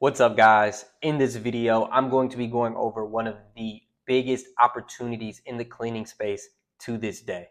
What's up, guys? In this video, I'm going to be going over one of the biggest opportunities in the cleaning space to this day.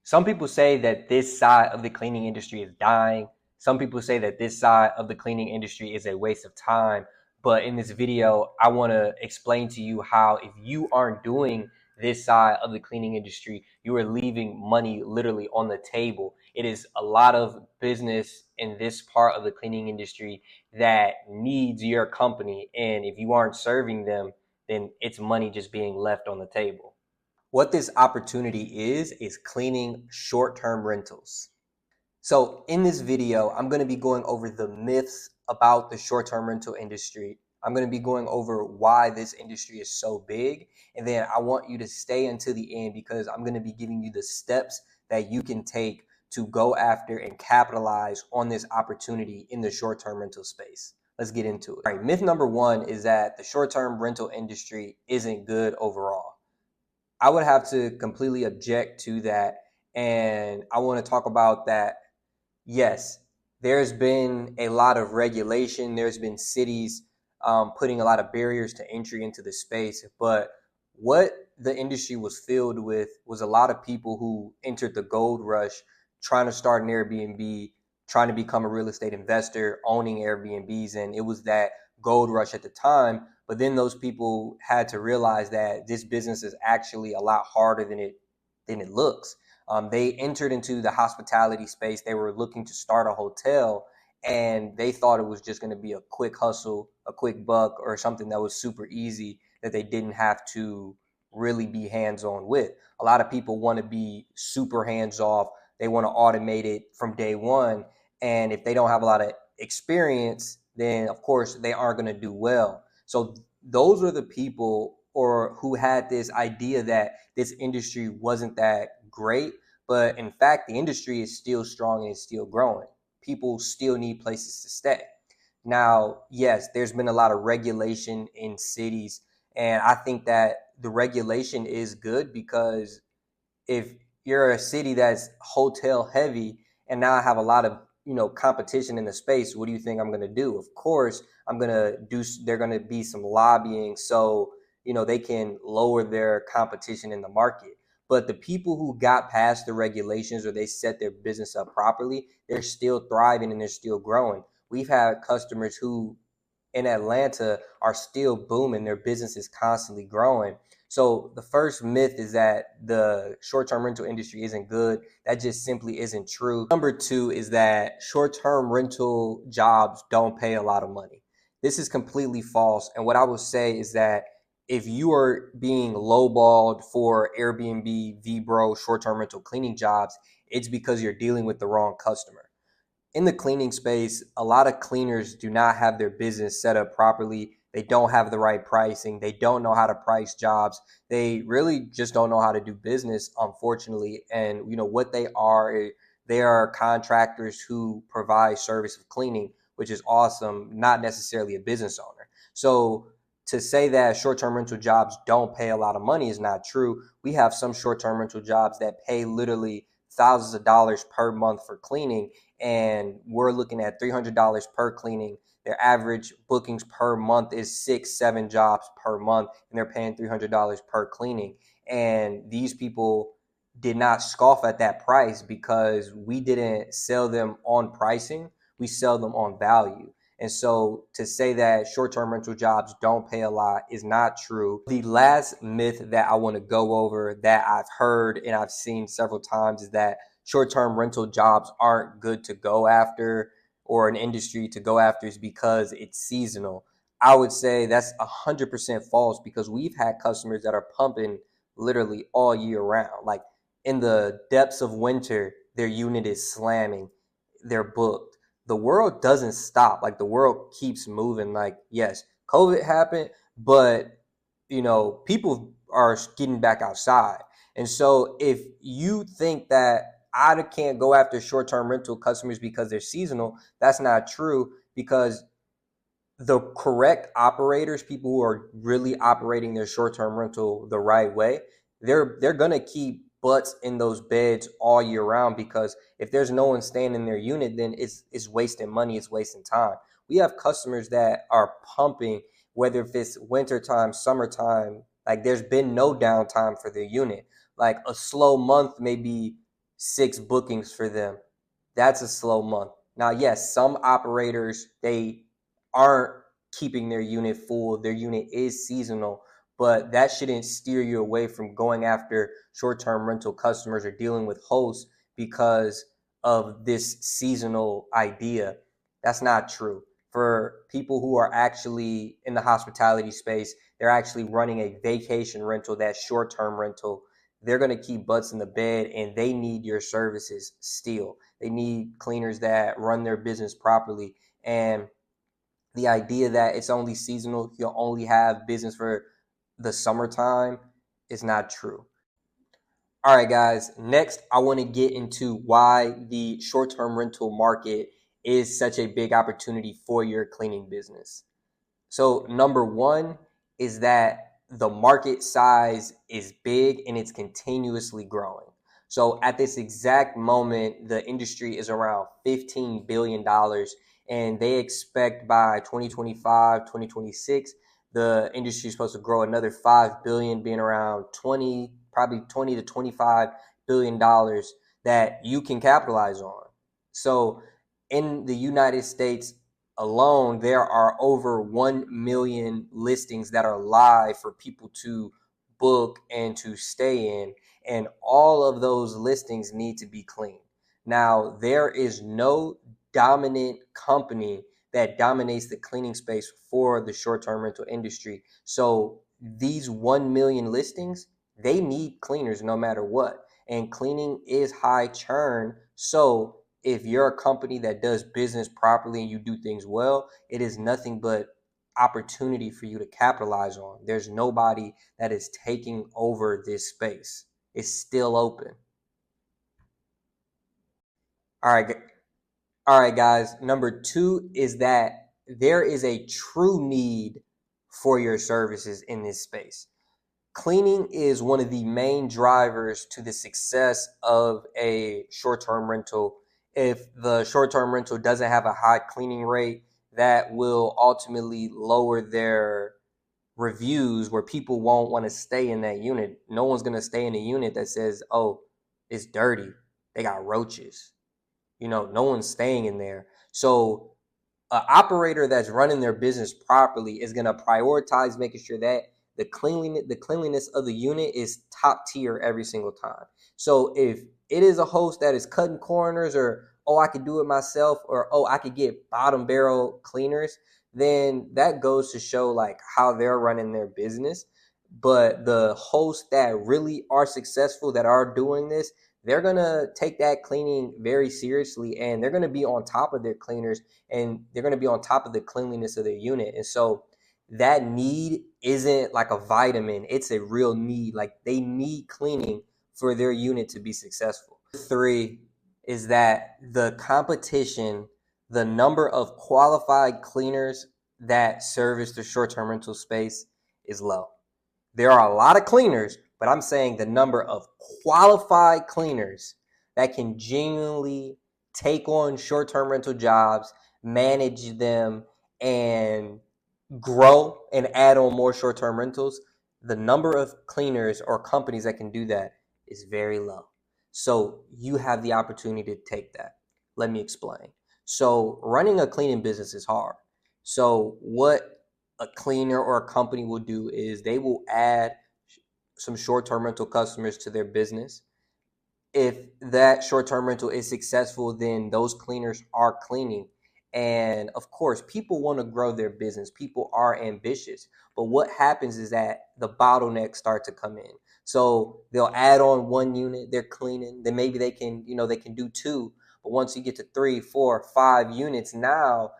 Some people say that this side of the cleaning industry is dying. Some people say that this side of the cleaning industry is a waste of time. But in this video, I want to explain to you how if you aren't doing this side of the cleaning industry, you are leaving money literally on the table. It is a lot of business in this part of the cleaning industry that needs your company. And if you aren't serving them, then it's money just being left on the table. What this opportunity is cleaning short-term rentals. So in this video, I'm going to be going over the myths about the short-term rental industry. I'm going to be going over why this industry is so big. And then I want you to stay until the end because I'm going to be giving you the steps that you can take to go after and capitalize on this opportunity in the short-term rental space. Let's get into it. All right, myth number one is that the short-term rental industry isn't good overall. I would have to completely object to that. And I want to talk about that. Yes, there's been a lot of regulation. There's been cities putting a lot of barriers to entry into the space. But what the industry was filled with was a lot of people who entered the gold rush, trying to start an Airbnb, trying to become a real estate investor, owning Airbnbs. And it was that gold rush at the time. But then those people had to realize that this business is actually a lot harder than it looks. They entered into the hospitality space. They were looking to start a hotel, and they thought it was just going to be a quick hustle, a quick buck, or something that was super easy that they didn't have to really be hands-on with. A lot of people want to be super hands-off. They want to automate it from day one. And if they don't have a lot of experience, then of course they aren't going to do well. So those are the people or who had this idea that this industry wasn't that great, but in fact, the industry is still strong and it's still growing. People still need places to stay. Now, yes, there's been a lot of regulation in cities, and I think that the regulation is good because if you're a city that's hotel heavy and now I have a lot of competition in the space, what do you think I'm going to do? Of course, they're going to be some lobbying so they can lower their competition in the market. But the people who got past the regulations or they set their business up properly, they're still thriving and they're still growing. We've had customers who in Atlanta are still booming. Their business is constantly growing. So the first myth is that the short-term rental industry isn't good. That just simply isn't true. Number two is that short-term rental jobs don't pay a lot of money. This is completely false. And what I will say is that if you are being lowballed for Airbnb, VBro, short-term rental cleaning jobs, it's because you're dealing with the wrong customer. In the cleaning space, a lot of cleaners do not have their business set up properly. They don't have the right pricing. They don't know how to price jobs. They really just don't know how to do business, unfortunately. And what they are contractors who provide service of cleaning, which is awesome, not necessarily a business owner. So to say that short-term rental jobs don't pay a lot of money is not true. We have some short-term rental jobs that pay literally thousands of dollars per month for cleaning, and we're looking at $300 per cleaning. Their average bookings per month is 6-7 jobs per month, and they're paying $300 per cleaning. And these people did not scoff at that price because we didn't sell them on pricing. We sell them on value. And so to say that short-term rental jobs don't pay a lot is not true. The last myth that I want to go over that I've heard and I've seen several times is that short-term rental jobs aren't good to go after or an industry to go after is because it's seasonal. I would say that's 100% false because we've had customers that are pumping literally all year round. Like in the depths of winter, their unit is slamming, they're booked. The world doesn't stop. Like the world keeps moving. Like, yes, COVID happened, but people are getting back outside. And so if you think that I can't go after short-term rental customers because they're seasonal, that's not true, because the correct operators, people who are really operating their short-term rental the right way, they're going to keep butts in those beds all year round, because if there's no one staying in their unit, then it's wasting money, it's wasting time. We have customers that are pumping, whether if it's wintertime, summertime, like there's been no downtime for their unit. Like a slow month may be 6 bookings for them. That's a slow month. Now, yes, some operators, they aren't keeping their unit full. Their unit is seasonal, but that shouldn't steer you away from going after short-term rental customers or dealing with hosts because of this seasonal idea. That's not true. For people who are actually in the hospitality space, they're actually running a vacation rental, that short-term rental. They're going to keep butts in the bed and they need your services still. They need cleaners that run their business properly. And the idea that it's only seasonal, you'll only have business for the summertime is not true. All right, guys, next I want to get into why the short-term rental market is such a big opportunity for your cleaning business. So number one is that the market size is big and it's continuously growing. So at this exact moment, the industry is around $15 billion, and they expect by 2025, 2026, the industry is supposed to grow another 5 billion, being around 20, probably 20 to 25 billion dollars that you can capitalize on. So in the United States alone, there are over 1 million listings that are live for people to book and to stay in. And all of those listings need to be clean. Now, there is no dominant company that dominates the cleaning space for the short-term rental industry. So these 1 million listings, they need cleaners no matter what. And cleaning is high churn. So if you're a company that does business properly and you do things well, it is nothing but opportunity for you to capitalize on. There's nobody that is taking over this space. It's still open. All right. All right, guys. Number two is that there is a true need for your services in this space. Cleaning is one of the main drivers to the success of a short-term rental. If the short-term rental doesn't have a high cleaning rate, that will ultimately lower their reviews, where people won't want to stay in that unit. No one's going to stay in a unit that says, oh, it's dirty, they got roaches. No one's staying in there. So an operator that's running their business properly is going to prioritize making sure that the cleanliness of the unit is top tier every single time. So if it is a host that is cutting corners, or oh, I could do it myself, or oh, I could get bottom barrel cleaners, then that goes to show like how they're running their business. But the hosts that really are successful, that are doing this, they're going to take that cleaning very seriously, and they're going to be on top of their cleaners, and they're going to be on top of the cleanliness of their unit. And so that need isn't like a vitamin, it's a real need. Like they need cleaning for their unit to be successful. Three is that the competition, the number of qualified cleaners that service the short-term rental space is low. There are a lot of cleaners, but I'm saying the number of qualified cleaners that can genuinely take on short-term rental jobs, manage them, and grow and add on more short-term rentals, the number of cleaners or companies that can do that is very low. So you have the opportunity to take that. Let me explain. So running a cleaning business is hard. So what a cleaner or a company will do is they will add some short-term rental customers to their business. If that short-term rental is successful, then those cleaners are cleaning. And of course, people want to grow their business. People are ambitious. But what happens is that the bottlenecks start to come in. So they'll add on one unit, they're cleaning. Then maybe they can do two. But once you get to 3, 4, 5 units, now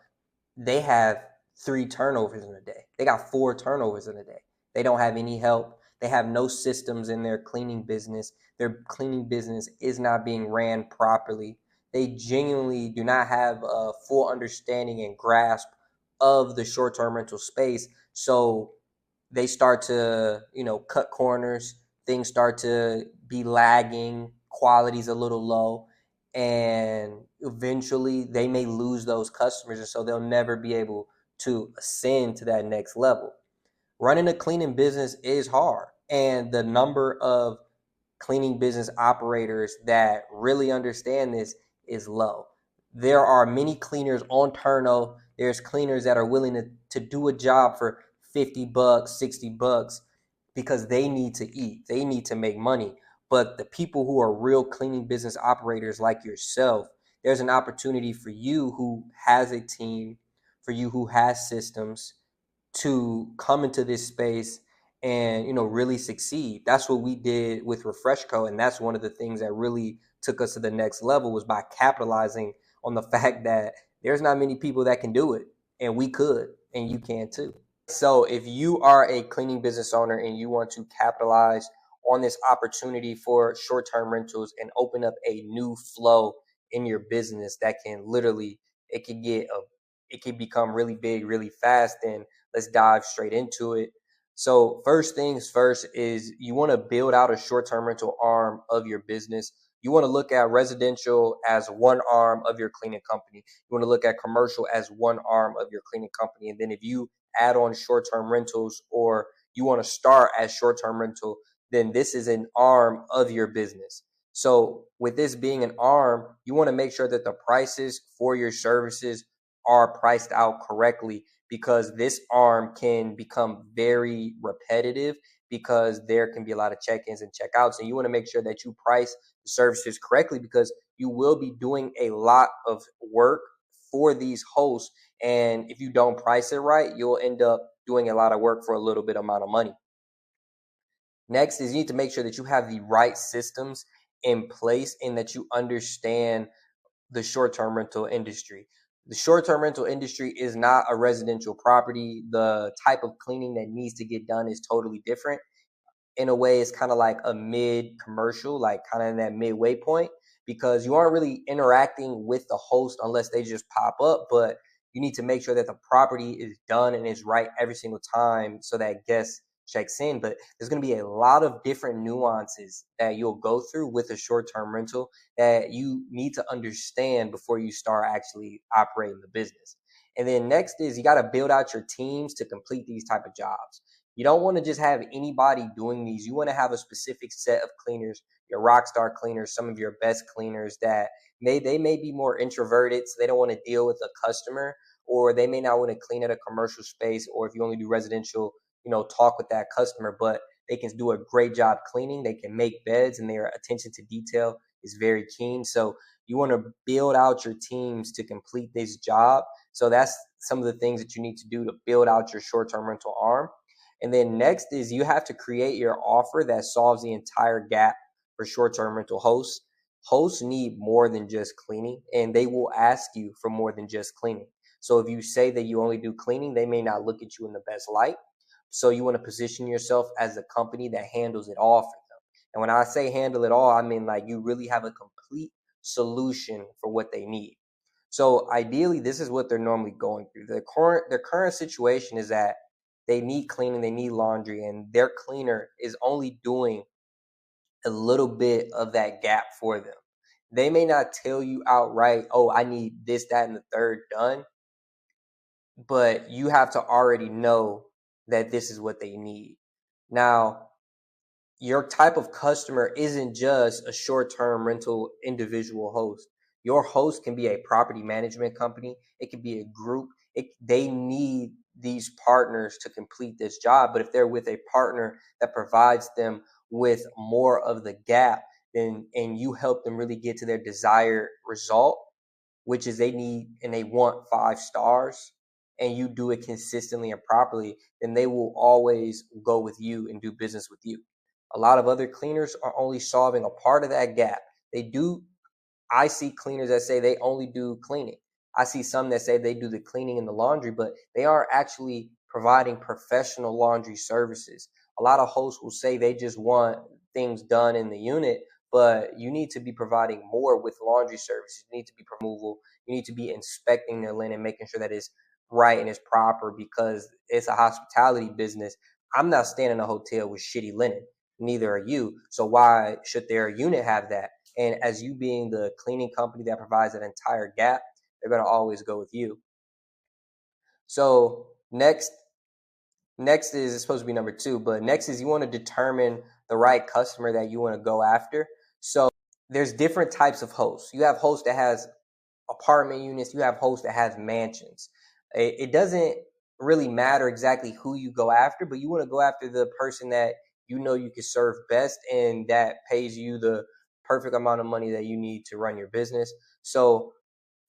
they have 3 turnovers in a day. They got 4 turnovers in a day. They don't have any help. They have no systems in their cleaning business. Their cleaning business is not being ran properly. They genuinely do not have a full understanding and grasp of the short-term rental space. So they start to, cut corners. Things start to be lagging. Quality's a little low. and eventually they may lose those customers, and so they'll never be able to ascend to that next level. Running a cleaning business is hard, and the number of cleaning business operators that really understand this is low. There are many cleaners on Turno. There's cleaners that are willing to do a job for $50, $60 because they need to eat. They need to make money. But the people who are real cleaning business operators like yourself, there's an opportunity for you who has a team, for you who has systems, to come into this space and really succeed. That's what we did with Refreshco, and that's one of the things that really took us to the next level, was by capitalizing on the fact that there's not many people that can do it, and we could, and you can too. So if you are a cleaning business owner and you want to capitalize on this opportunity for short-term rentals and open up a new flow in your business that can literally, it can become really big really fast, then let's dive straight into it. So first things first is you want to build out a short-term rental arm of your business. You want to look at residential as one arm of your cleaning company. You want to look at commercial as one arm of your cleaning company. And then if you add on short-term rentals, or you want to start as short-term rental, then this is an arm of your business. So with this being an arm, you want to make sure that the prices for your services are priced out correctly, because this arm can become very repetitive because there can be a lot of check-ins and check-outs, and you want to make sure that you price the services correctly, because you will be doing a lot of work for these hosts, and if you don't price it right, you'll end up doing a lot of work for a little bit amount of money. Next is you need to make sure that you have the right systems in place and that you understand the short-term rental industry. The short-term rental industry is not a residential property. The type of cleaning that needs to get done is totally different. In a way, it's kind of like a mid commercial, like kind of in that midway point, because you aren't really interacting with the host unless they just pop up. But you need to make sure that the property is done and is right every single time so that guests checks in. But there's going to be a lot of different nuances that you'll go through with a short-term rental that you need to understand before you start actually operating the business. And then next is you got to build out your teams to complete these type of jobs. You don't want to just have anybody doing these. You want to have a specific set of cleaners, your rock star cleaners, some of your best cleaners that they may be more introverted, so they don't want to deal with a customer, or they may not want to clean at a commercial space, or if you only do residential, talk with that customer, but they can do a great job cleaning. They can make beds, and their attention to detail is very keen. So you want to build out your teams to complete this job. So that's some of the things that you need to do to build out your short-term rental arm. And then next is you have to create your offer that solves the entire gap for short-term rental hosts. Hosts need more than just cleaning, and they will ask you for more than just cleaning. So if you say that you only do cleaning, they may not look at you in the best light. So you want to position yourself as a company that handles it all for them. And when I say handle it all, I mean like you really have a complete solution for what they need. So ideally, this is what they're normally going through. Their current situation is that they need cleaning, they need laundry, and their cleaner is only doing a little bit of that gap for them. They may not tell you outright, oh, I need this, that, and the third done, but you have to already know that this is what they need. Now, your type of customer isn't just a short-term rental individual host. Your host can be a property management company. It can be a group. They need these partners to complete this job. But if they're with a partner that provides them with more of the gap, then and you help them really get to their desired result, which is they need and they want 5 stars, and you do it consistently and properly, then they will always go with you and do business with you. A lot of other cleaners are only solving a part of that gap. They do. I see cleaners that say they only do cleaning. I see some that say they do the cleaning and the laundry, but they aren't actually providing professional laundry services. A lot of hosts will say they just want things done in the unit, but you need to be providing more with laundry services. You need to be removal. You need to be inspecting their linen, making sure that it's right and it's proper, because it's a hospitality business. I'm not staying in a hotel with shitty linen. Neither are you. So why should their unit have that? And as you being the cleaning company that provides that entire gap, they're going to always go with you. So next is, it's supposed to be number 2, but next is you want to determine the right customer that you want to go after. So there's different types of hosts. You have hosts that has apartment units, you have hosts that has mansions. It doesn't really matter exactly who you go after, but you want to go after the person that you know you can serve best and that pays you the perfect amount of money that you need to run your business. So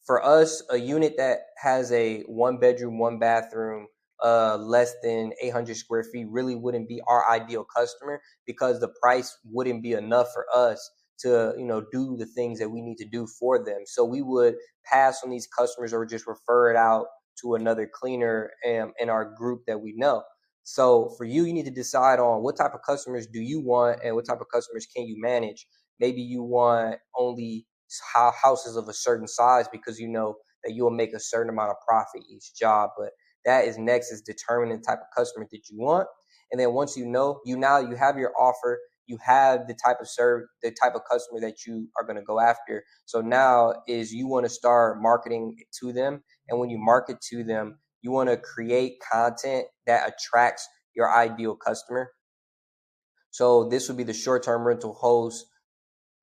for us, a unit that has a 1 bedroom, 1 bathroom, less than 800 square feet really wouldn't be our ideal customer, because the price wouldn't be enough for us to, do the things that we need to do for them. So we would pass on these customers or just refer it out to another cleaner in our group that we know. So for you, you need to decide on what type of customers do you want and what type of customers can you manage. Maybe you want only houses of a certain size because you know that you will make a certain amount of profit each job. But that is next, is determining the type of customer that you want. And then once you have your offer, you have the type of customer that you are going to go after. So now is you want to start marketing to them. And when you market to them, you want to create content that attracts your ideal customer. So this would be the short-term rental host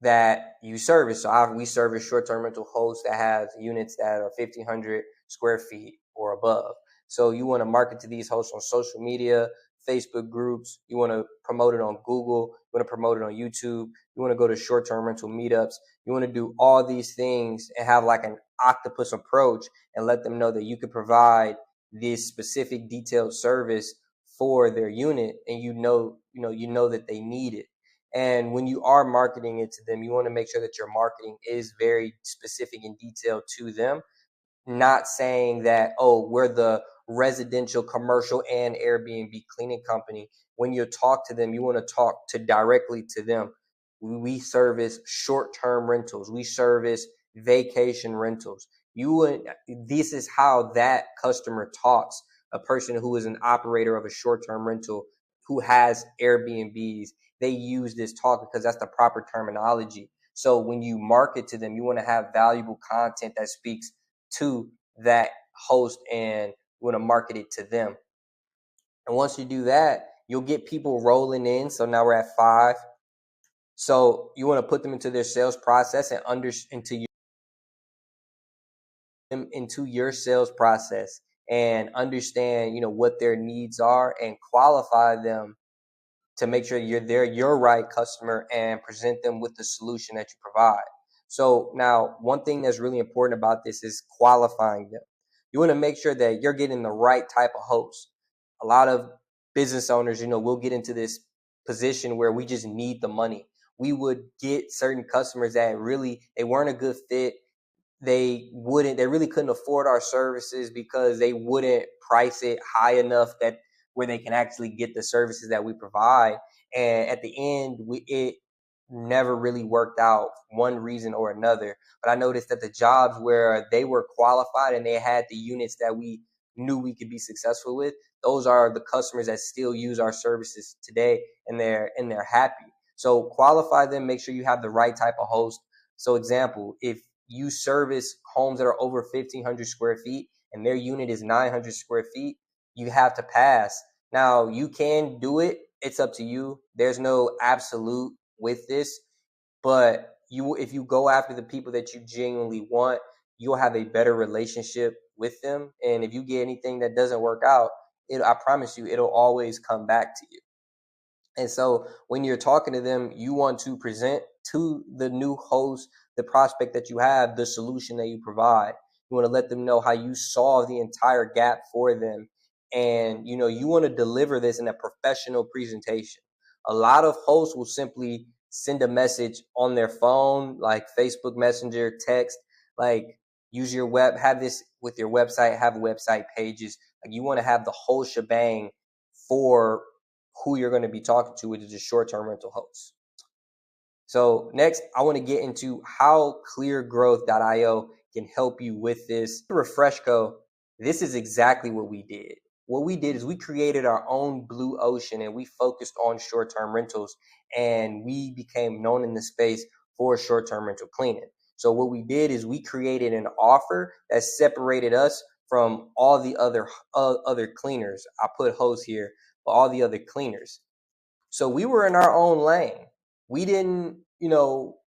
that you service. So we service short-term rental hosts that have units that are 1,500 square feet or above. So you want to market to these hosts on social media, Facebook groups. You want to promote it on Google. You want to promote it on YouTube. You want to go to short-term rental meetups. You want to do all these things and have like an octopus approach and let them know that you could provide this specific detailed service for their unit, and you know that they need it. And when you are marketing it to them, you want to make sure that your marketing is very specific and detailed to them. Not saying that, oh, we're the residential, commercial, and Airbnb cleaning company. When you talk to them, you want to talk directly to them. We service short-term rentals. We service vacation rentals. This is how that customer talks. A person who is an operator of a short-term rental who has Airbnbs, they use this talk because that's the proper terminology. So when you market to them, you want to have valuable content that speaks to that host, and you want to market it to them. And once you do that, you'll get people rolling in. So now we're at 5. So you want to put them into their sales process and into your sales process and understand, what their needs are and qualify them to make sure they're your right customer and present them with the solution that you provide. So now, one thing that's really important about this is qualifying them. You want to make sure that you're getting the right type of host. A lot of business owners, we'll get into this position where we just need the money. We would get certain customers that they weren't a good fit. They really couldn't afford our services because they wouldn't price it high enough that where they can actually get the services that we provide. And at the end, it never really worked out, one reason or another. But I noticed that the jobs where they were qualified and they had the units that we knew we could be successful with, those are the customers that still use our services today, and they're happy. So qualify them, make sure you have the right type of host. So example, if you service homes that are over 1,500 square feet and their unit is 900 square feet, you have to pass. Now, you can do it. It's up to you. There's no absolute with this, but if you go after the people that you genuinely want, you'll have a better relationship with them. And if you get anything that doesn't work out, I promise you, it'll always come back to you. And so when you're talking to them, you want to present to the new host, the prospect that you have, the solution that you provide. You want to let them know how you solve the entire gap for them. And, you want to deliver this in a professional presentation. A lot of hosts will simply send a message on their phone, like Facebook Messenger, text, like use your have this with your website, have website pages. Like, you want to have the whole shebang for who you're going to be talking to, which is a short-term rental host. So next, I want to get into how cleargrowth.io can help you with this. Refreshco, this is exactly what we did. What we did is we created our own blue ocean, and we focused on short-term rentals, and we became known in the space for short-term rental cleaning. So what we did is we created an offer that separated us from all the other cleaners. I put hosts here, but all the other cleaners. So we were in our own lane. We didn't,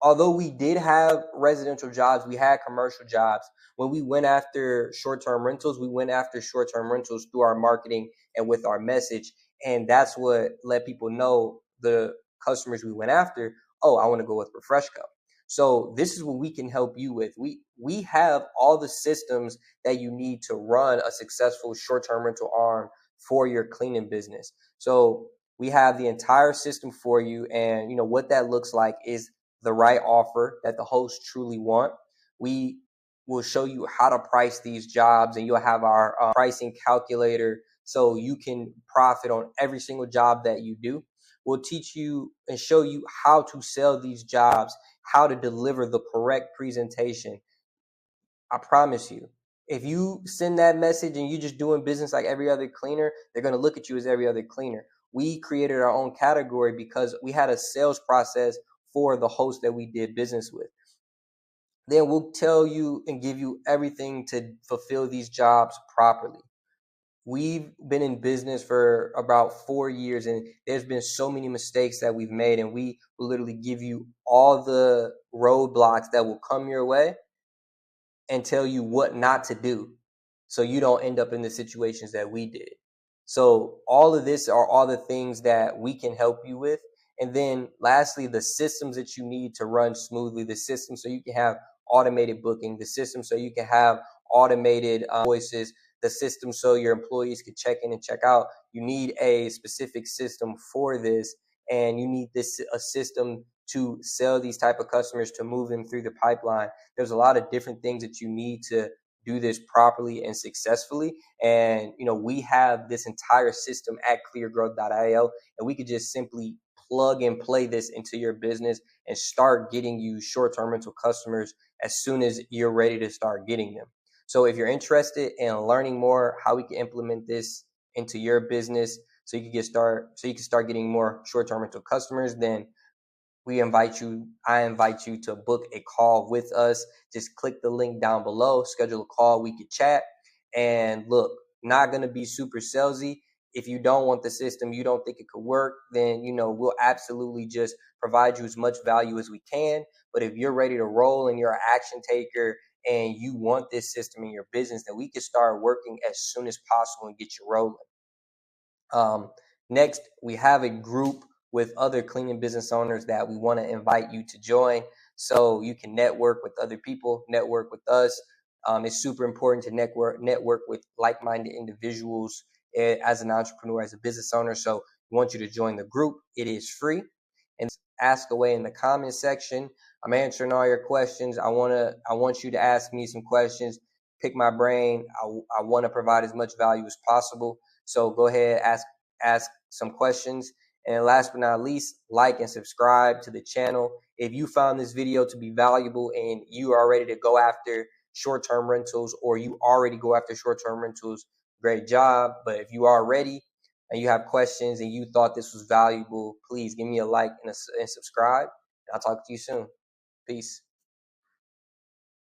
although we did have residential jobs, we had commercial jobs. When we went after short-term rentals, we went after short-term rentals through our marketing and with our message. And that's what let people know, the customers we went after, oh, I want to go with Refresco. So this is what we can help you with. We have all the systems that you need to run a successful short-term rental arm for your cleaning business. So we have the entire system for you, and what that looks like is the right offer that the hosts truly want. We will show you how to price these jobs, and you'll have our pricing calculator so you can profit on every single job that you do. We'll teach you and show you how to sell these jobs, how to deliver the correct presentation. I promise you, if you send that message and you're just doing business like every other cleaner, they're going to look at you as every other cleaner. We created our own category because we had a sales process for the host that we did business with. Then we'll tell you and give you everything to fulfill these jobs properly. We've been in business for about 4 years, and there's been so many mistakes that we've made, and we will literally give you all the roadblocks that will come your way and tell you what not to do so you don't end up in the situations that we did. So all of this are all the things that we can help you with. And then lastly, the systems that you need to run smoothly, the system so you can have automated booking, the system so you can have automated invoices, the system so your employees can check in and check out. You need a specific system for this, and you need a system to sell these type of customers, to move them through the pipeline. There's a lot of different things that you need to do this properly and successfully. And we have this entire system at cleargrowth.io, and we could just simply plug and play this into your business and start getting you short-term rental customers as soon as you're ready to start getting them. So if you're interested in learning more how we can implement this into your business so you can start getting more short-term rental customers, then I invite you to book a call with us. Just click the link down below, schedule a call, we can chat. And look, not going to be super salesy. If you don't want the system, you don't think it could work, then we'll absolutely just provide you as much value as we can. But if you're ready to roll and you're an action taker and you want this system in your business, then we can start working as soon as possible and get you rolling. Next, we have a group with other cleaning business owners that we want to invite you to join so you can network with other people, network with us. It's super important to network with like-minded individuals as an entrepreneur, as a business owner. So we want you to join the group. It is free. And ask away in the comment section. I'm answering all your questions. I want you to ask me some questions, pick my brain. I want to provide as much value as possible. So go ahead, ask some questions. And last but not least, like and subscribe to the channel. If you found this video to be valuable and you are ready to go after short-term rentals, or you already go after short-term rentals, great job. But if you are ready and you have questions and you thought this was valuable, please give me a like and subscribe. I'll talk to you soon. Peace.